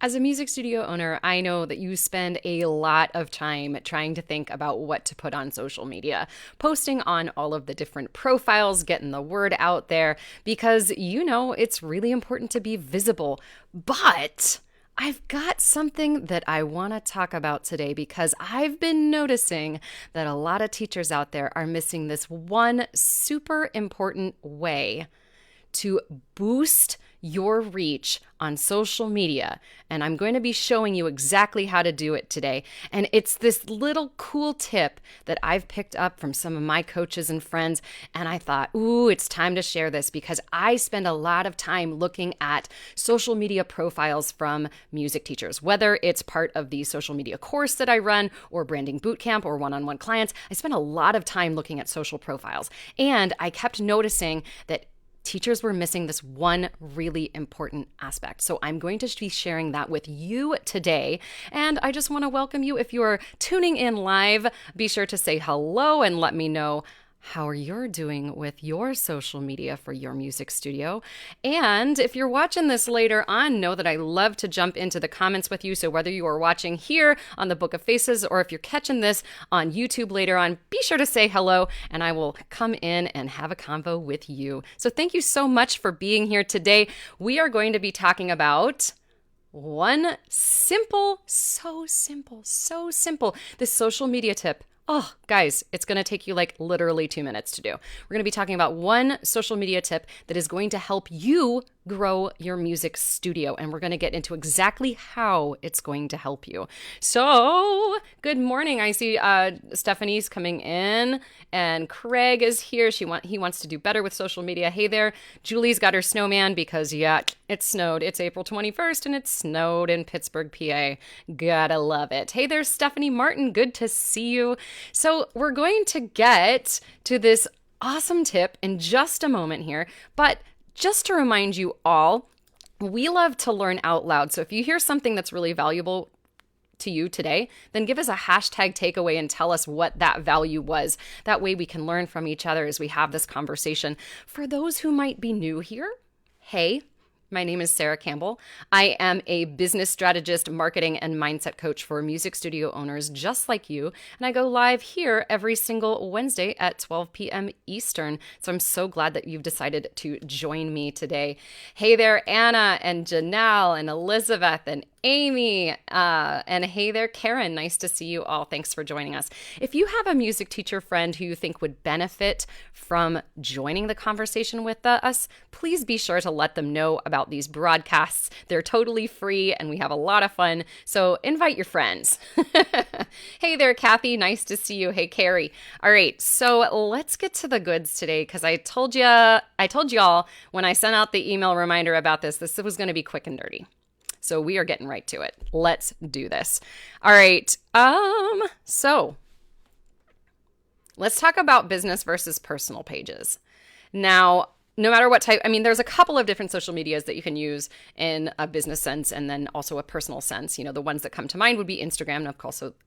As a music studio owner, I know that you spend a lot of time trying to think about what to put on social media, posting on all of the different profiles, getting the word out there, because you know it's really important to be visible. But I've got something that I want to talk about today because I've been noticing that a lot of teachers out there are missing this one super important way to boost your reach on social media. And I'm going to be showing you exactly how to do it today. And it's this little cool tip that I've picked up from some of my coaches and friends. And I thought, ooh, it's time to share this because I spend a lot of time looking at social media profiles from music teachers, whether it's part of the social media course that I run or branding bootcamp or one-on-one clients. I spend a lot of time looking at social profiles. And I kept noticing that teachers were missing this one really important aspect. So I'm going to be sharing that with you today. And I just want to welcome you. If you're tuning in live, be sure to say hello and let me know how you're doing with your social media for your music studio. And if you're watching this later on, know that I love to jump into the comments with you. So whether you are watching here on the Book of Faces or if you're catching this on YouTube later on, be sure to say hello and I will come in and have a convo with you. So thank you so much for being here today. We are going to be talking about one simple, so simple, this social media tip. Oh, guys, it's going to take you like literally 2 minutes to do. We're going to be talking about one social media tip that is going to help you grow your music studio. And we're going to get into exactly how it's going to help you. So good morning. I see Stephanie's coming in and Craig is here. He wants to do better with social media. Hey there. Julie's got her snowman because it snowed. It's April 21st and it snowed in Pittsburgh, PA. Gotta love it. Hey there, Stephanie Martin. Good to see you. So we're going to get to this awesome tip in just a moment here, but just to remind you all, we love to learn out loud. So if you hear something that's really valuable to you today, then give us a hashtag takeaway and tell us what that value was. That way we can learn from each other as we have this conversation. For those who might be new here, hey, my name is Sara Campbell. I am a business strategist, marketing, and mindset coach for music studio owners just like you. And I go live here every single Wednesday at 12 p.m. Eastern. So I'm so glad that you've decided to join me today. Hey there, Anna and Janelle and Elizabeth and Amy, and hey there, Karen. Nice to see you all. Thanks for joining us. If you have a music teacher friend who you think would benefit from joining the conversation with us, please be sure to let them know about these broadcasts. They're totally free and we have a lot of fun. So invite your friends. Hey there, Kathy. Nice to see you. Hey, Carrie. All right. So let's get to the goods today because I told y'all when I sent out the email reminder about this was going to be quick and dirty. So we are getting right to it. Let's do this. All right. So let's talk about business versus personal pages. Now, no matter what type, there's a couple of different social medias that you can use in a business sense and then also a personal sense. The ones that come to mind would be Instagram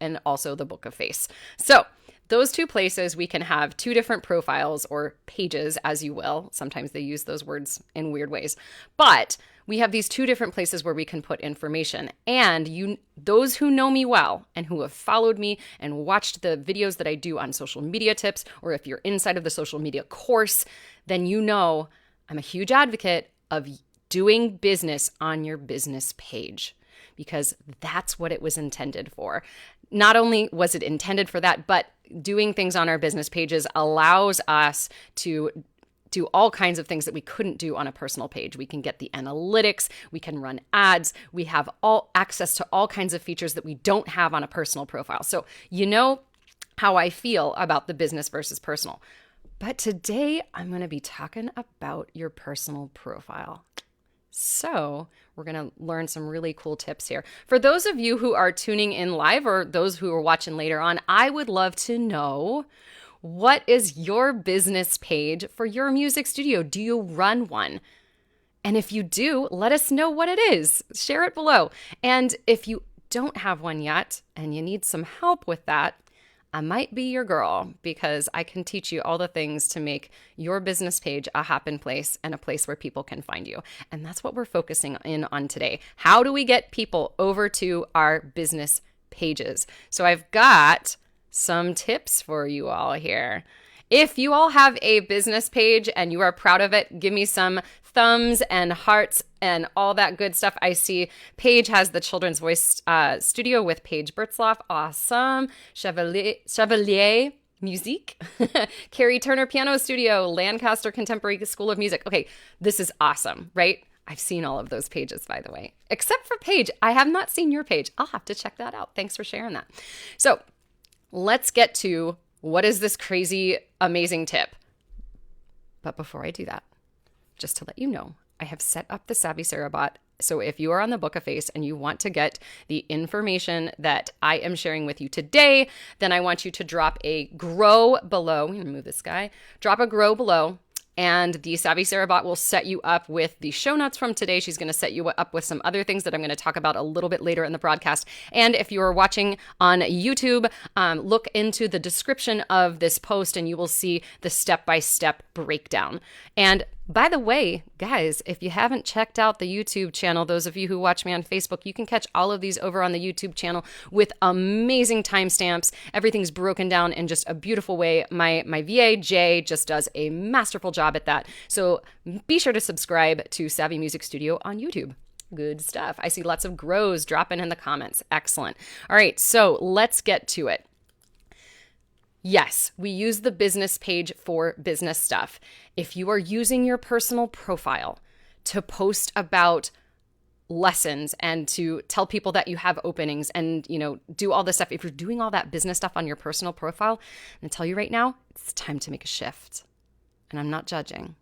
and also the Book of Face. So those two places, we can have two different profiles or pages, as you will. Sometimes they use those words in weird ways. But we have these two different places where we can put information. And those who know me well and who have followed me and watched the videos that I do on social media tips, or if you're inside of the social media course, then you know I'm a huge advocate of doing business on your business page because that's what it was intended for. Not only was it intended for that, but doing things on our business pages allows us to do all kinds of things that we couldn't do on a personal page. We can get the analytics, we can run ads, we have all access to all kinds of features that we don't have on a personal profile. So you know how I feel about the business versus personal. But today I'm going to be talking about your personal profile. So we're going to learn some really cool tips here. For those of you who are tuning in live or those who are watching later on, I would love to know, what is your business page for your music studio? Do you run one? And if you do, let us know what it is. Share it below. And if you don't have one yet and you need some help with that, I might be your girl because I can teach you all the things to make your business page a happen place and a place where people can find you. And that's what we're focusing in on today. How do we get people over to our business pages? So I've got some tips for you all here. If you all have a business page and you are proud of it, give me some thumbs and hearts and all that good stuff. I see Paige has the Children's Voice studio with Paige Bertzloff. Awesome. Chevalier Musique. Carrie Turner Piano Studio. Lancaster Contemporary School of Music. Okay, this is awesome, right? I've seen all of those pages, by the way. Except for Paige. I have not seen your page. I'll have to check that out. Thanks for sharing that. So let's get to what is this crazy, amazing tip? But before I do that, just to let you know, I have set up the Savvy Sara bot. So if you are on the Book a Face and you want to get the information that I am sharing with you today, then I want you to drop a grow below. I'm going to move this guy. Drop a grow below. And the Savvy Sara bot will set you up with the show notes from today. She's going to set you up with some other things that I'm going to talk about a little bit later in the broadcast. And if you are watching on YouTube, look into the description of this post and you will see the step-by-step breakdown. And by the way, guys, if you haven't checked out the YouTube channel, those of you who watch me on Facebook, you can catch all of these over on the YouTube channel with amazing timestamps. Everything's broken down in just a beautiful way. My VA, Jay, just does a masterful job at that. So be sure to subscribe to Savvy Music Studio on YouTube. Good stuff. I see lots of grows dropping in the comments. Excellent. All right, so let's get to it. Yes, we use the business page for business stuff. If you are using your personal profile to post about lessons and to tell people that you have openings and, do all this stuff, if you're doing all that business stuff on your personal profile, I'm going to tell you right now, it's time to make a shift. And I'm not judging,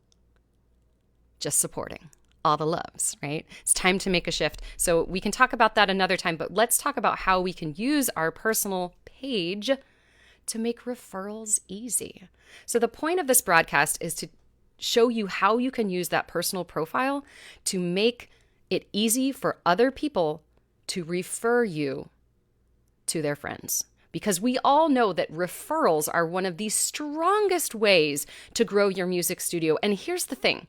just supporting. All the loves, right? It's time to make a shift. So we can talk about that another time, but let's talk about how we can use our personal page to make referrals easy. So the point of this broadcast is to show you how you can use that personal profile to make it easy for other people to refer you to their friends. Because we all know that referrals are one of the strongest ways to grow your music studio. And here's the thing.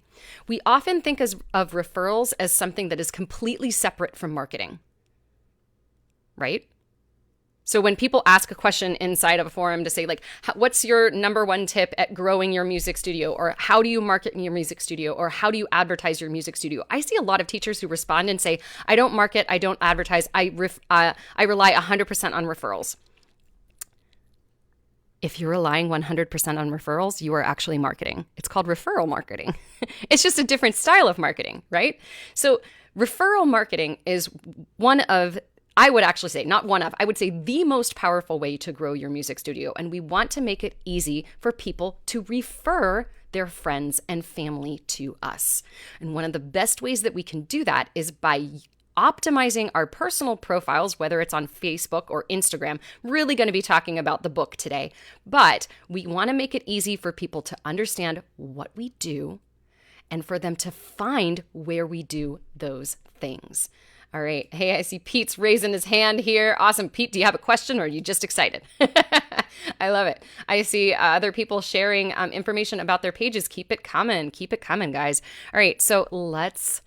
We often think of referrals as something that is completely separate from marketing, right? So when people ask a question inside of a forum to say, like, what's your number one tip at growing your music studio? Or how do you market your music studio? Or how do you advertise your music studio? I see a lot of teachers who respond and say, I don't market, I don't advertise, I rely 100% on referrals. If you're relying 100% on referrals, you are actually marketing. It's called referral marketing. It's just a different style of marketing, right? So referral marketing is one of, I would actually say, not one of, I would say the most powerful way to grow your music studio. And we want to make it easy for people to refer their friends and family to us. And one of the best ways that we can do that is by optimizing our personal profiles, whether it's on Facebook or Instagram. Really going to be talking about the book today, but we want to make it easy for people to understand what we do and for them to find where we do those things. All right. Hey, I see Pete's raising his hand here. Awesome. Pete, do you have a question or are you just excited? I love it. I see other people sharing information about their pages. Keep it coming. Keep it coming, guys. All right. So let's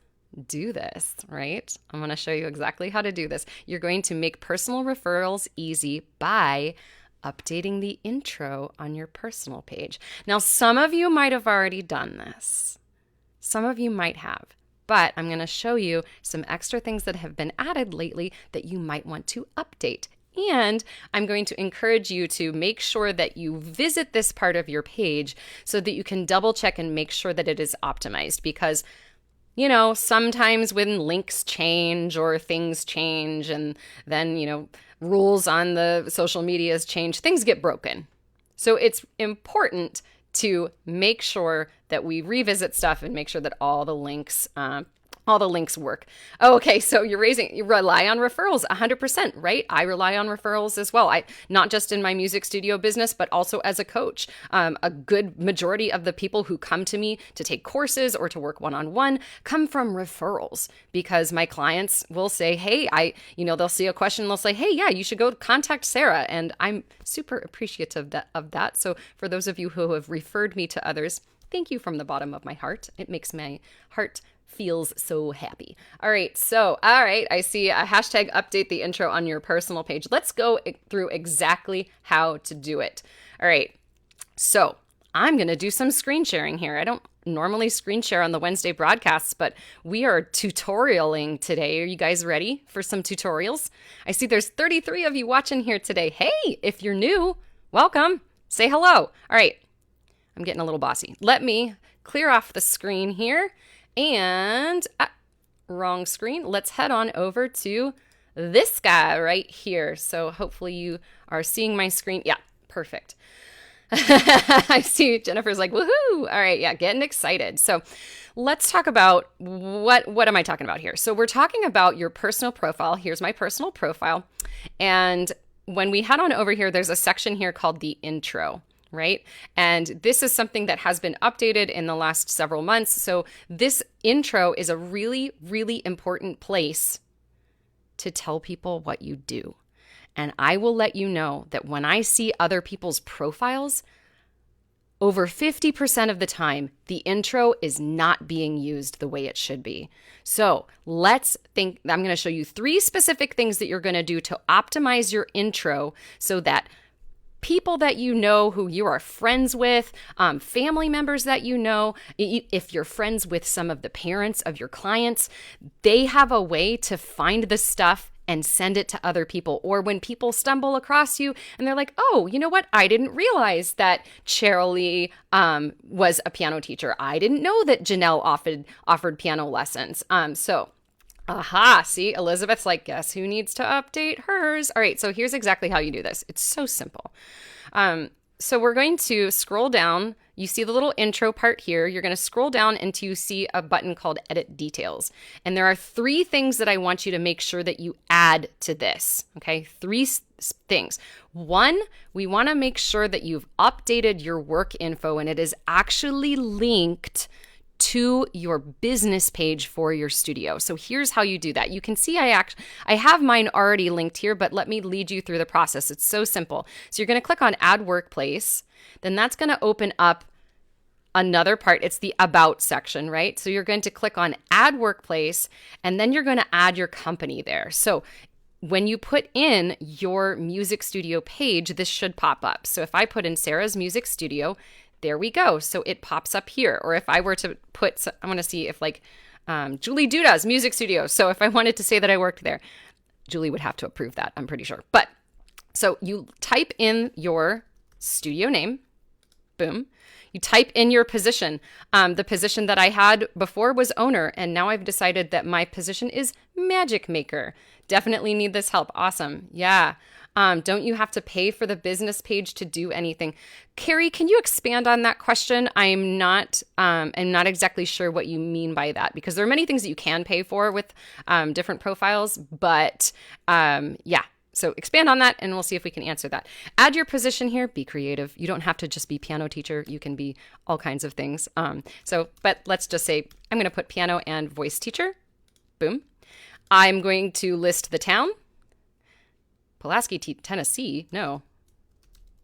do this, right? I'm going to show you exactly how to do this. You're going to make personal referrals easy by updating the intro on your personal page. Now, some of you might have already done this. Some of you might have. But I'm going to show you some extra things that have been added lately that you might want to update. And I'm going to encourage you to make sure that you visit this part of your page so that you can double check and make sure that it is optimized. Because, sometimes when links change or things change and then, rules on the social medias change, things get broken. So it's important to make sure that we revisit stuff and make sure that all the links, all all the links work. Oh, okay, so you rely on referrals 100%, right? I rely on referrals as well. Not just in my music studio business, but also as a coach. A good majority of the people who come to me to take courses or to work one-on-one come from referrals, because my clients will say, hey, they'll see a question, they'll say, hey, yeah, you should go contact Sara. And I'm super appreciative of that. So for those of you who have referred me to others, thank you from the bottom of my heart. It makes my heart feels so happy. All right, I see a hashtag update the intro on your personal page. Let's go through exactly how to do it. All right, so I'm going to do some screen sharing here. I don't normally screen share on the Wednesday broadcasts, but we are tutorialing today. Are you guys ready for some tutorials? I see there's 33 of you watching here today. Hey, if you're new, welcome. Say hello. All right, I'm getting a little bossy. Let me clear off the screen here. And wrong screen. Let's head on over to this guy right here. So hopefully you are seeing my screen. Yeah, perfect. I see Jennifer's like, woohoo. All right, yeah, getting excited. So let's talk about what am I talking about here? So we're talking about your personal profile. Here's my personal profile. And when we head on over here, there's a section here called the intro. Right? And this is something that has been updated in the last several months. So this intro is a really, really important place to tell people what you do. And I will let you know that when I see other people's profiles, over 50% of the time, the intro is not being used the way it should be. So let's think, I'm going to show you 3 specific things that you're going to do to optimize your intro so that people that you know, who you are friends with, family members that you know, if you're friends with some of the parents of your clients, they have a way to find the stuff and send it to other people. Or when people stumble across you and they're like, oh, you know what? I didn't realize that Cheryl Lee was a piano teacher. I didn't know that Janelle offered piano lessons. Aha, see, Elizabeth's like, guess who needs to update hers? All right, so here's exactly how you do this. It's so simple. So we're going to scroll down. You see the little intro part here. You're going to scroll down until you see a button called Edit Details. And there are 3 things that I want you to make sure that you add to this, okay? 3 things. 1, we want to make sure that you've updated your work info and it is actually linked to your business page for your studio. So here's how you do that. You can see I have mine already linked here, but let me lead you through the process. It's so simple. So you're going to click on Add Workplace. Then that's going to open up another part. It's the About section, right? So you're going to click on Add Workplace, and then you're going to add your company there. So when you put in your music studio page, this should pop up. So if I put in Sara's Music Studio, there we go. So it pops up here. Or if I were to put, I'm going to see if like Julie Duda's Music Studio. So if I wanted to say that I worked there, Julie would have to approve that, I'm pretty sure. But so you type in your studio name, boom. You type in your position. The position that I had before was owner, and now I've decided that my position is magic maker. Definitely need this help. Awesome. Yeah. Don't you have to pay for the business page to do anything? Carrie, can you expand on that question? I'm not exactly sure what you mean by that, because there are many things that you can pay for with different profiles, but yeah. So expand on that and we'll see if we can answer that. Add your position here, be creative. You don't have to just be piano teacher. You can be all kinds of things. But let's just say I'm going to put piano and voice teacher. Boom. I'm going to list the town. Pulaski, Tennessee. No,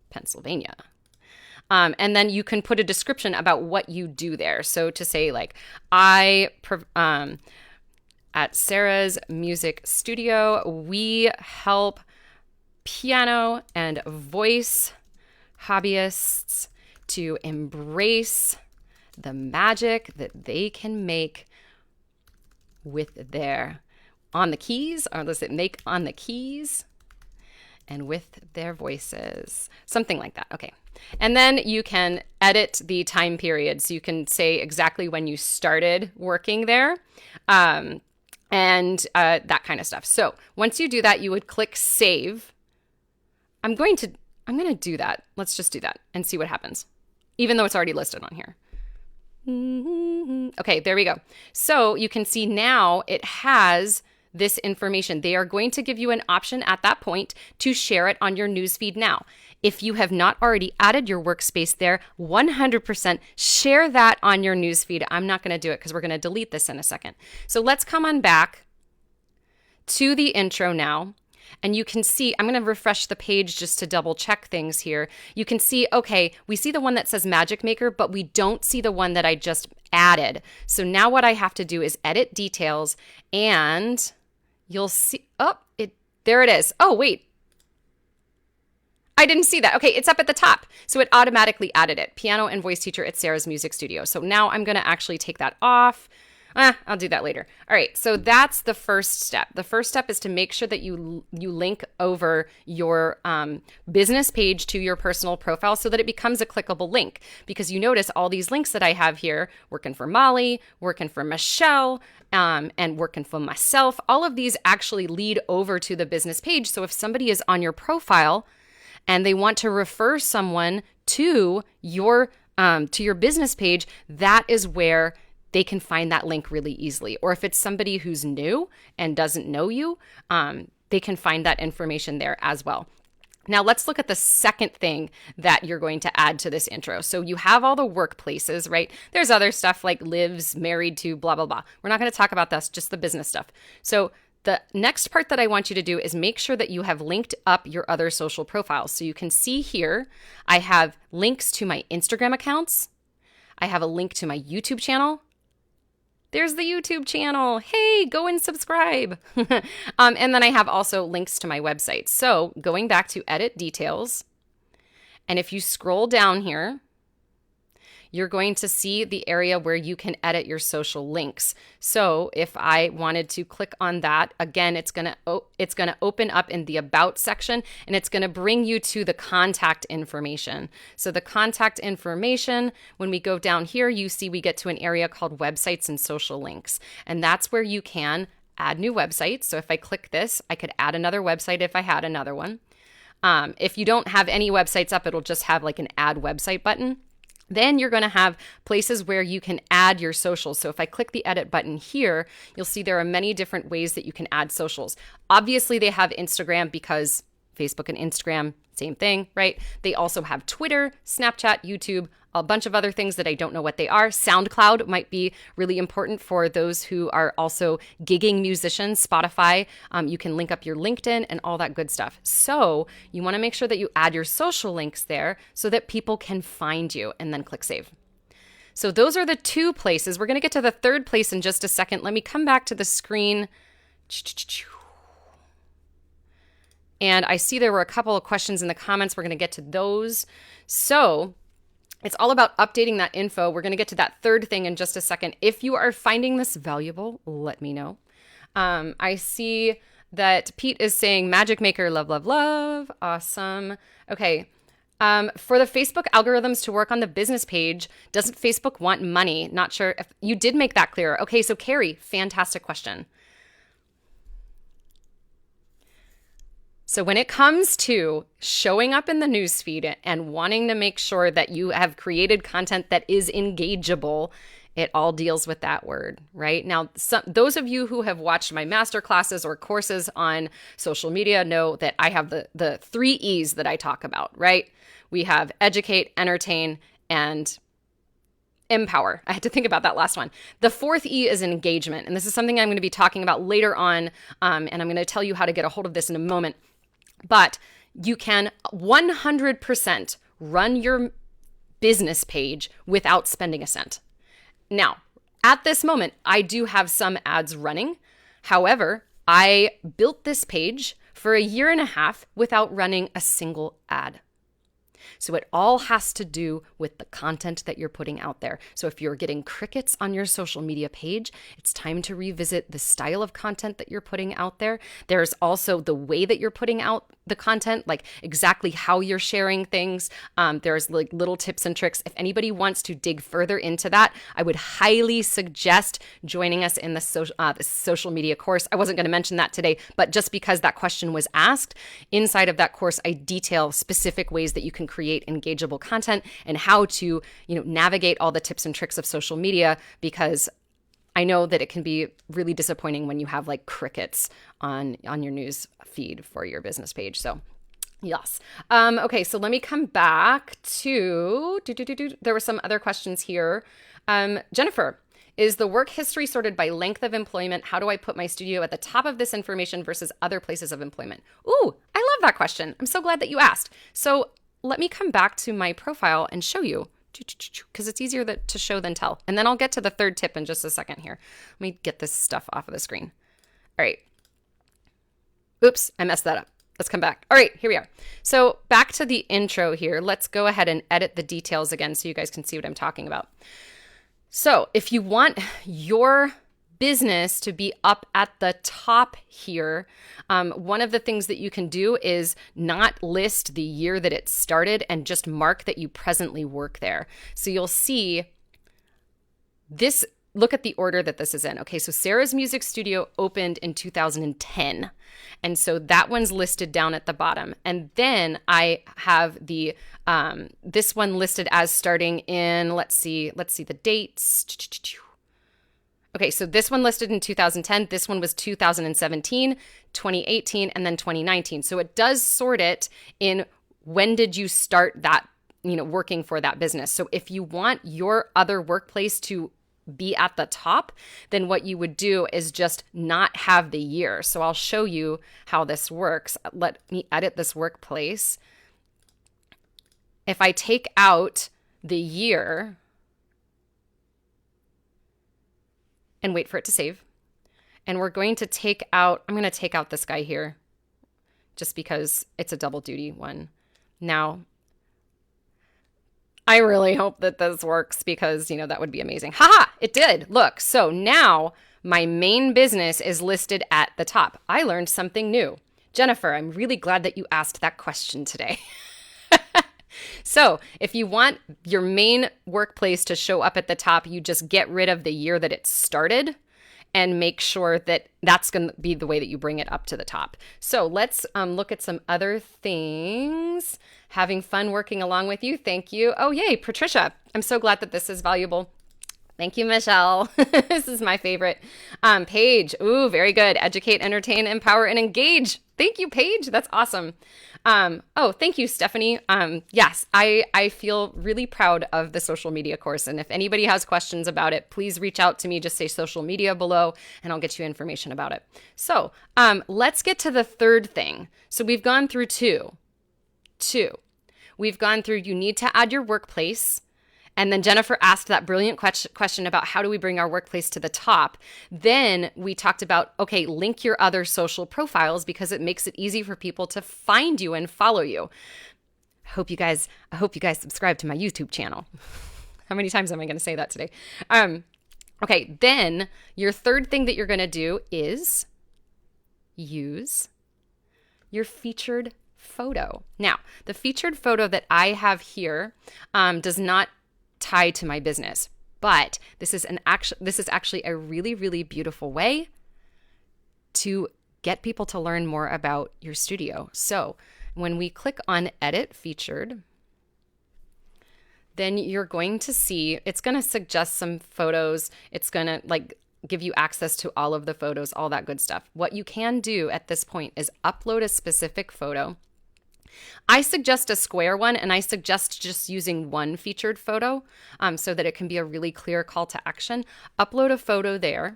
Pennsylvania. And then you can put a description about what you do there. So to say like, at Sara's Music Studio, we help piano and voice hobbyists to embrace the magic that they can make with their on the keys, or let's say make on the keys and with their voices, something like that. Okay. And then you can edit the time period. So you can say exactly when you started working there. And that kind of stuff. So once you do that, you would click save. I'm going to do that. Let's just do that and see what happens, even though it's already listed on here. Okay, there we go. So you can see now it has this information. They are going to give you an option at that point to share it on your newsfeed now. If you have not already added your workspace there, 100% share that on your newsfeed. I'm not going to do it because we're going to delete this in a second. So let's come on back to the intro now. And you can see, I'm going to refresh the page just to double check things here. You can see, okay, we see the one that says Magic Maker, but we don't see the one that I just added. So now what I have to do is edit details, and you'll see, there it is. Oh, wait. I didn't see that. Okay, it's up at the top. So it automatically added it. Piano and voice teacher at Sarah's Music Studio. So now I'm going to actually take that off. I'll do that later. All right, so that's the first step. The first step is to make sure that you link over your business page to your personal profile so that it becomes a clickable link. Because you notice all these links that I have here, working for Molly, working for Michelle, and working for myself, all of these actually lead over to the business page. So if somebody is on your profile and they want to refer someone to your business page, that is where they can find that link really easily. Or if it's somebody who's new and doesn't know you, they can find that information there as well. Now let's look at the second thing that you're going to add to this intro. So you have all the workplaces, right? There's other stuff like lives, married to, blah, blah, blah. We're not going to talk about this, just the business stuff. So the next part that I want you to do is make sure that you have linked up your other social profiles. So you can see here, I have links to my Instagram accounts. I have a link to my YouTube channel. There's the YouTube channel. Hey, go and subscribe. And then I have also links to my website. So going back to edit details, and if you scroll down here, you're going to see the area where you can edit your social links. So if I wanted to click on that, again, it's going to open up in the About section, and it's going to bring you to the contact information. So the contact information, when we go down here, you see we get to an area called Websites and Social Links. And that's where you can add new websites. So if I click this, I could add another website if I had another one. If you don't have any websites up, it'll just have like an Add Website button. Then you're going to have places where you can add your socials. So if I click the edit button here, you'll see there are many different ways that you can add socials. Obviously, they have Instagram because Facebook and Instagram, same thing, right? They also have Twitter, Snapchat, YouTube, a bunch of other things that I don't know what they are. SoundCloud might be really important for those who are also gigging musicians. Spotify, you can link up your LinkedIn and all that good stuff. So you want to make sure that you add your social links there so that people can find you, and then click save. So those are the two places. We're going to get to the third place in just a second. Let me come back to the screen. And I see there were a couple of questions in the comments. We're going to get to those. So it's all about updating that info. We're going to get to that third thing in just a second. If you are finding this valuable, let me know. I see that Pete is saying Magic Maker, love, love, love. Awesome. Okay. For the Facebook algorithms to work on the business page, doesn't Facebook want money? Not sure if you did make that clear. Okay. So Carrie, fantastic question. So when it comes to showing up in the newsfeed and wanting to make sure that you have created content that is engageable, it all deals with that word, right? Now, those of you who have watched my master classes or courses on social media know that I have the 3 E's that I talk about, right? We have educate, entertain, and empower. I had to think about that last one. The 4th E is engagement. And this is something I'm going to be talking about later on. And I'm going to tell you how to get a hold of this in a moment. But you can 100% run your business page without spending a cent. Now, at this moment, I do have some ads running. However, I built this page for 1.5 years without running a single ad. So it all has to do with the content that you're putting out there. So if you're getting crickets on your social media page, it's time to revisit the style of content that you're putting out there. There's also the way that you're putting out the content, like exactly how you're sharing things. There's like little tips and tricks. If anybody wants to dig further into that, I would highly suggest joining us in the social media course. I wasn't going to mention that today, but just because that question was asked, inside of that course, I detail specific ways that you can create engageable content and how to, navigate all the tips and tricks of social media, because I know that it can be really disappointing when you have like crickets on your news feed for your business page. So yes. Okay, so let me come back to, there were some other questions here. Jennifer, is the work history sorted by length of employment? How do I put my studio at the top of this information versus other places of employment? Ooh, I love that question. I'm so glad that you asked. So let me come back to my profile and show you, because it's easier to show than tell. And then I'll get to the third tip in just a second here. Let me get this stuff off of the screen. All right. Oops, I messed that up. Let's come back. All right, here we are. So back to the intro here. Let's go ahead and edit the details again so you guys can see what I'm talking about. So if you want your business to be up at the top here, one of the things that you can do is not list the year that it started and just mark that you presently work there. So you'll see this, look at the order that this is in. Okay, so Sara's Music Studio opened in 2010. And so that one's listed down at the bottom. And then I have the this one listed as starting in, let's see the dates. Okay, so this one listed in 2010, this one was 2017, 2018, and then 2019. So it does sort it in when did you start that, working for that business. So if you want your other workplace to be at the top, then what you would do is just not have the year. So I'll show you how this works. Let me edit this workplace. If I take out the year, and wait for it to save. And we're going to take out, I'm going to take out this guy here just because it's a double duty one. Now, I really hope that this works because, that would be amazing. Haha, it did. Look, so now my main business is listed at the top. I learned something new. Jennifer, I'm really glad that you asked that question today. So if you want your main workplace to show up at the top, you just get rid of the year that it started and make sure that that's going to be the way that you bring it up to the top. So let's look at some other things. Having fun working along with you. Thank you. Oh, yay, Patricia. I'm so glad that this is valuable. Thank you, Michelle. This is my favorite. Paige. Ooh, very good. Educate, entertain, empower, and engage. Thank you, Paige. That's awesome. Oh, thank you, Stephanie. Yes, I feel really proud of the social media course. And if anybody has questions about it, please reach out to me. Just say social media below and I'll get you information about it. So let's get to the third thing. So we've gone through two. We've gone through, you need to add your workplace. And then Jennifer asked that brilliant question about how do we bring our workplace to the top. Then we talked about, okay, link your other social profiles because it makes it easy for people to find you and follow you. I hope you guys subscribe to my YouTube channel. How many times am I going to say that today? Okay, then your third thing that you're going to do is use your featured photo. Now, the featured photo that I have here does not tie to my business, but this is actually a really, really beautiful way to get people to learn more about your studio. So when we click on Edit Featured, then you're going to see, it's going to suggest some photos. It's going to give you access to all of the photos, all that good stuff. What you can do at this point is upload a specific photo. I suggest a square one, and I suggest just using one featured photo so that it can be a really clear call to action. Upload a photo there.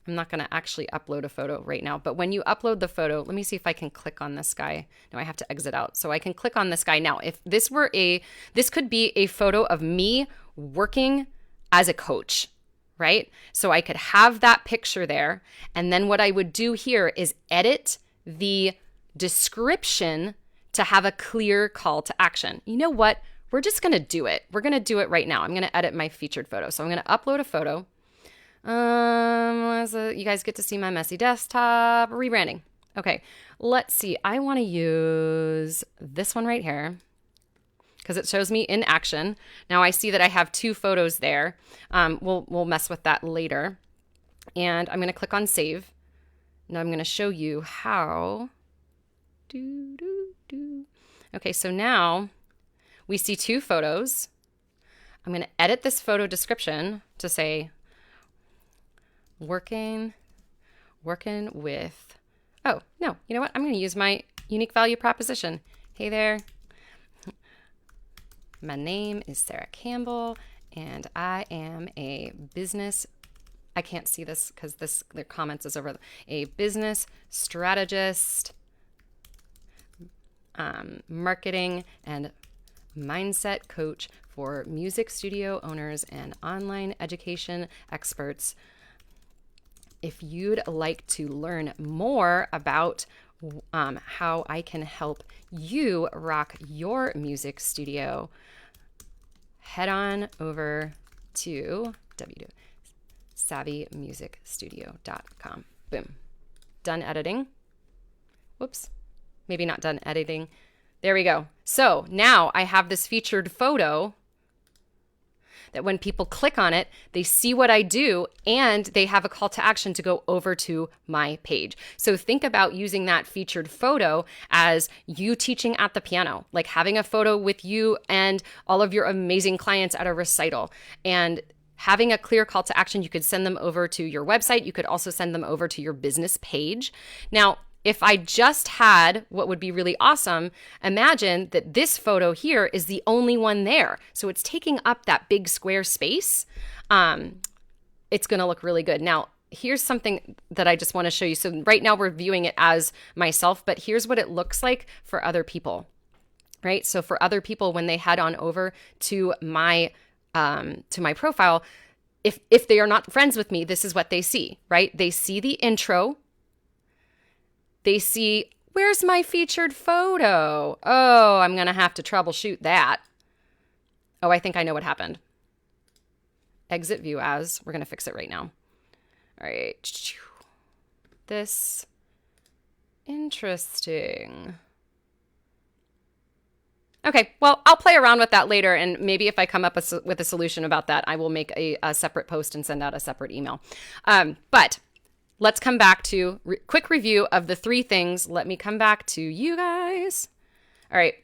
I'm not going to actually upload a photo right now, but when you upload the photo, let me see if I can click on this guy. No, I have to exit out. So I can click on this guy. Now, if this could be a photo of me working as a coach, right? So I could have that picture there. And then what I would do here is edit the description to have a clear call to action. You know what? We're just going to do it. We're going to do it right now. I'm going to edit my featured photo. So I'm going to upload a photo. You guys get to see my messy desktop. Rebranding. Okay, let's see. I want to use this one right here because it shows me in action. Now I see that I have 2 photos there. We'll mess with that later. And I'm going to click on save. Now I'm going to show you how. Okay, so now we see 2 photos. I'm going to edit this photo description to say working with, oh, no, you know what? I'm going to use my unique value proposition. Hey there. My name is Sara Campbell, and I am a business, I can't see this because their comments is over, a business strategist, marketing and mindset coach for music studio owners and online education experts. If you'd like to learn more about how I can help you rock your music studio, head on over to savvymusicstudio.com. Boom. Done editing. Whoops. Maybe not done editing. There we go. So now I have this featured photo that when people click on it, they see what I do and they have a call to action to go over to my page. So think about using that featured photo as you teaching at the piano, like having a photo with you and all of your amazing clients at a recital, and having a clear call to action. You could send them over to your website. You could also send them over to your business page. Now, if I just had what would be really awesome, imagine that this photo here is the only one there. So it's taking up that big square space. It's going to look really good. Now, here's something that I just want to show you. So right now we're viewing it as myself, but here's what it looks like for other people, right? So for other people, when they head on over to my profile, if they are not friends with me, this is what they see, right? They see the intro. They see, where's my featured photo? Oh, I'm going to have to troubleshoot that. Oh, I think I know what happened. Exit view as. We're going to fix it right now. All right. This. Interesting. Okay, well, I'll play around with that later, and maybe if I come up with a solution about that, I will make a separate post and send out a separate email. But let's come back to quick review of the 3 things. Let me come back to you guys. All right.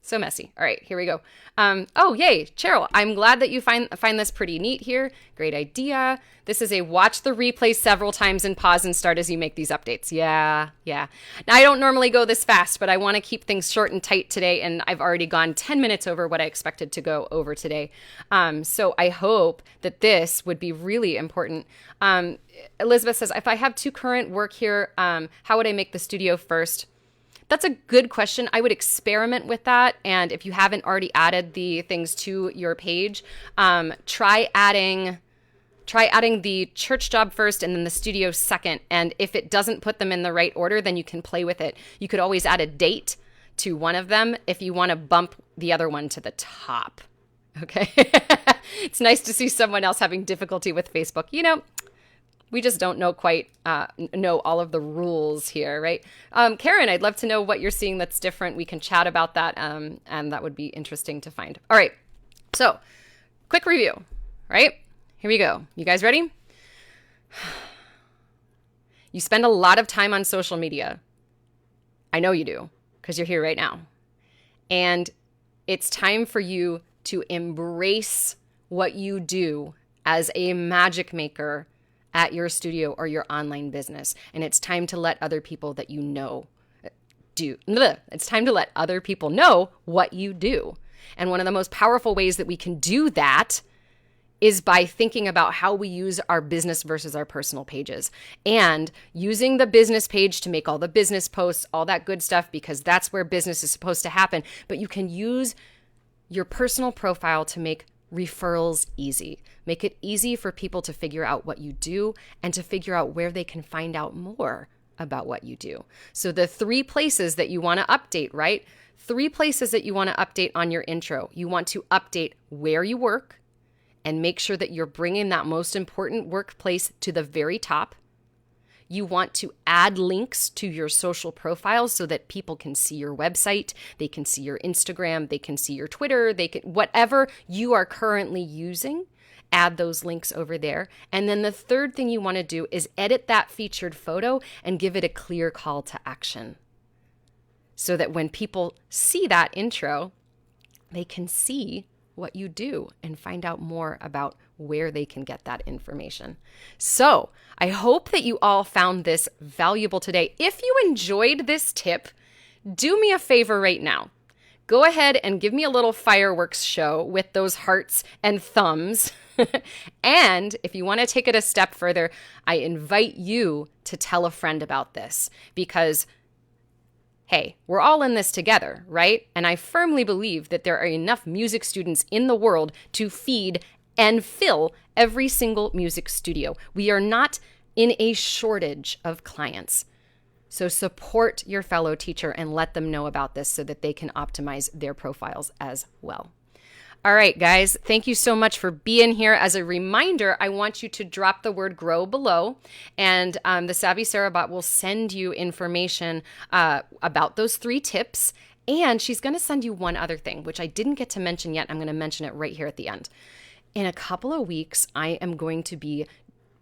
So messy. All right, here we go. Oh, yay, Cheryl. I'm glad that you find this pretty neat here. Great idea. This is a watch the replay several times and pause and start as you make these updates. Yeah. Now, I don't normally go this fast, but I want to keep things short and tight today, and I've already gone 10 minutes over what I expected to go over today. So I hope that this would be really important. Elizabeth says, if I have 2 current work here, how would I make the studio first? That's a good question. I would experiment with that. And if you haven't already added the things to your page, try adding the church job first and then the studio second. And if it doesn't put them in the right order, then you can play with it. You could always add a date to one of them if you want to bump the other one to the top. Okay. It's nice to see someone else having difficulty with Facebook. You know, we just don't know quite know all of the rules here, right? Karen, I'd love to know what you're seeing that's different. We can chat about that, and that would be interesting to find. All right, so quick review, right? Here we go. You guys ready? You spend a lot of time on social media. I know you do, because you're here right now. And it's time for you to embrace what you do as a magic maker at your studio or your online business. And it's time to let other people that you know It's time to let other people know what you do. And one of the most powerful ways that we can do that is by thinking about how we use our business versus our personal pages, and using the business page to make all the business posts, all that good stuff, because that's where business is supposed to happen. But you can use your personal profile to make referrals easy. Make it easy for people to figure out what you do and to figure out where they can find out more about what you do. So the 3 places that you want to update, right? 3 places that you want to update on your intro. You want to update where you work and make sure that you're bringing that most important workplace to the very top. You want to add links to your social profiles so that people can see your website, they can see your Instagram, they can see your Twitter, they can, whatever you are currently using, add those links over there. And then the third thing you want to do is edit that featured photo and give it a clear call to action, so that when people see that intro, they can see what you do and find out more about where they can get that information. So I hope that you all found this valuable today. If you enjoyed this tip, do me a favor right now. Go ahead and give me a little fireworks show with those hearts and thumbs. And if you want to take it a step further, I invite you to tell a friend about this, because hey, we're all in this together, right? And I firmly believe that there are enough music students in the world to feed and fill every single music studio. We are not in a shortage of clients. So support your fellow teacher and let them know about this so that they can optimize their profiles as well. All right, guys, thank you so much for being here. As a reminder, I want you to drop the word grow below, and the Savvy Sara bot will send you information about those 3 tips. And she's going to send you one other thing, which I didn't get to mention yet. I'm going to mention it right here at the end. In a couple of weeks, I am going to be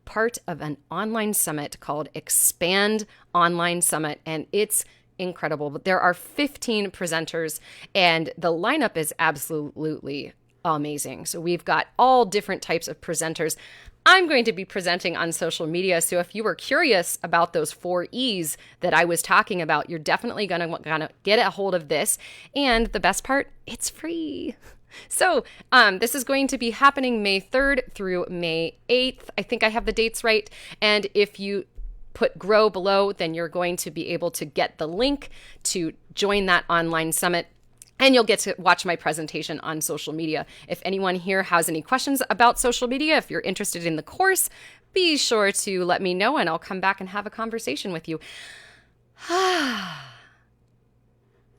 part of an online summit called Expand Online Summit, and it's incredible. But there are 15 presenters, and the lineup is absolutely amazing. So we've got all different types of presenters. I'm going to be presenting on social media. So if you were curious about those 4 E's that I was talking about, you're definitely going to get a hold of this. And the best part, it's free. So this is going to be happening May 3rd through May 8th. I think I have the dates right. And if you put grow below, then you're going to be able to get the link to join that online summit, and you'll get to watch my presentation on social media. If anyone here has any questions about social media, if you're interested in the course, be sure to let me know and I'll come back and have a conversation with you.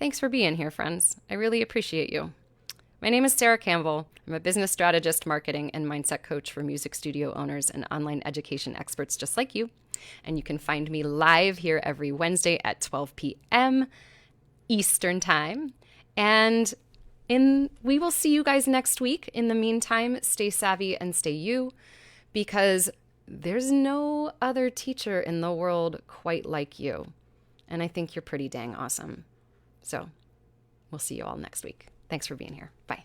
Thanks for being here, friends. I really appreciate you. My name is Sara Campbell. I'm a business strategist, marketing, and mindset coach for music studio owners and online education experts just like you. And you can find me live here every Wednesday at 12 p.m. Eastern Time. And we will see you guys next week. In the meantime, stay savvy and stay you, because there's no other teacher in the world quite like you. And I think you're pretty dang awesome. So we'll see you all next week. Thanks for being here. Bye.